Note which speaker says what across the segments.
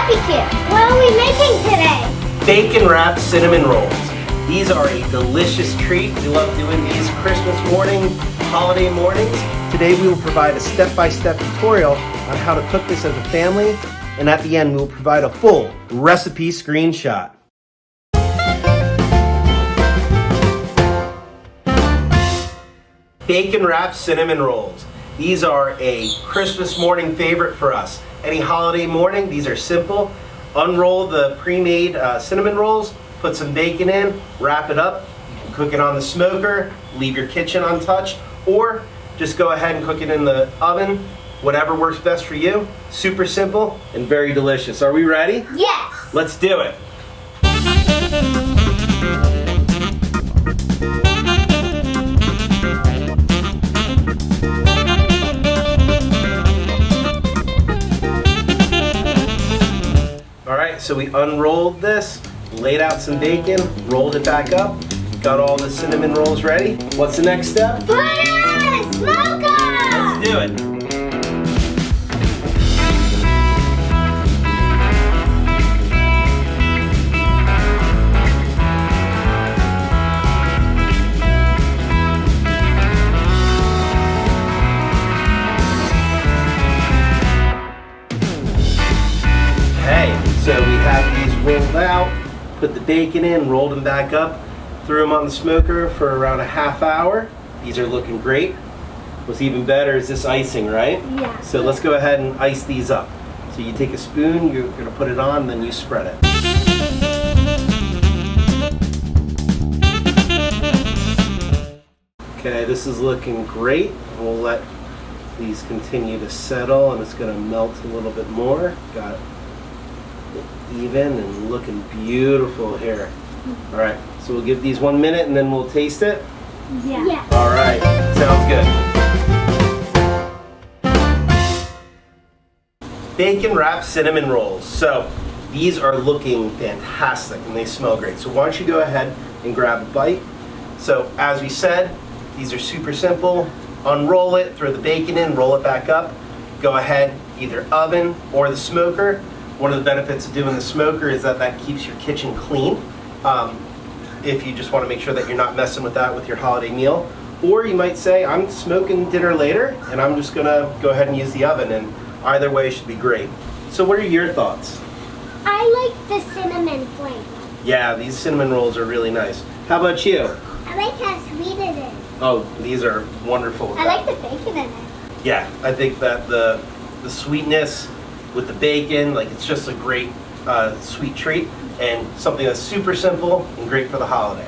Speaker 1: DadBQ. What are we making today?
Speaker 2: Bacon wrapped cinnamon rolls. These are a delicious treat. We love doing these Christmas morning, holiday mornings. Today we will provide a step-by-step tutorial on how to cook this as a family, and at the end we will provide a full recipe screenshot. Bacon wrapped cinnamon rolls. These are a Christmas morning favorite for us. Any holiday morning, these are simple. Unroll the pre-made cinnamon rolls, put some bacon in, wrap it up. You can cook it on the smoker, leave your kitchen untouched, or just go ahead and cook it in the oven, whatever works best for you. Super simple and very delicious. Are we ready?
Speaker 1: Yes.
Speaker 2: Let's do it. So we unrolled this, laid out some bacon, rolled it back up, got all the cinnamon rolls ready. What's the next step?
Speaker 1: Put it on a smoker!
Speaker 2: Let's do it. So we have these rolled out, put the bacon in, rolled them back up, threw them on the smoker for around a half hour. These are looking great. What's even better is this icing, right?
Speaker 1: Yeah.
Speaker 2: So let's go ahead and ice these up. So you take a spoon, you're gonna put it on, then you spread it. Okay, this is looking great. We'll let these continue to settle and it's gonna melt a little bit more. Got it even and looking beautiful here. All right, so we'll give these 1 minute and then we'll taste it.
Speaker 1: Yeah.
Speaker 2: All right, sounds good. Bacon wrapped cinnamon rolls. So these are looking fantastic and they smell great. So why don't you go ahead and grab a bite. So as we said, these are super simple. Unroll it, throw the bacon in, roll it back up. Go ahead, either oven or the smoker. One of the benefits of doing the smoker is that keeps your kitchen clean. If you just want to make sure that you're not messing with that with your holiday meal. Or you might say, I'm smoking dinner later and I'm just gonna go ahead and use the oven, and either way should be great. So what are your thoughts?
Speaker 1: I like the cinnamon flavor.
Speaker 2: Yeah, these cinnamon rolls are really nice. How about you?
Speaker 1: I like how sweet it is.
Speaker 2: Oh, these are wonderful.
Speaker 1: I like the bacon in it.
Speaker 2: Yeah, I think that the sweetness with the bacon, like it's just a great sweet treat and something that's super simple and great for the holiday.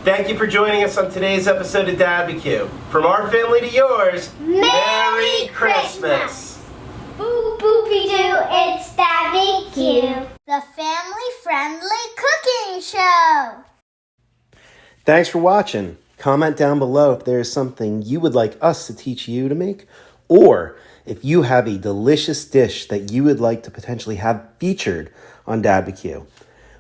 Speaker 2: Thank you for joining us on today's episode of DadBQ. From our family to yours,
Speaker 1: Merry Christmas! Boo boopy doo, it's DadBQ, the family-friendly cooking show.
Speaker 2: Thanks for watching. Comment down below if there is something you would like us to teach you to make, or if you have a delicious dish that you would like to potentially have featured on DadBQ.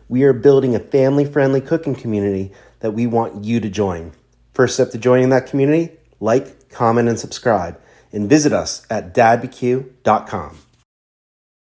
Speaker 2: We are building a family-friendly cooking community that we want you to join. First step to joining that community, like, comment, and subscribe. And visit us at dadbq.com.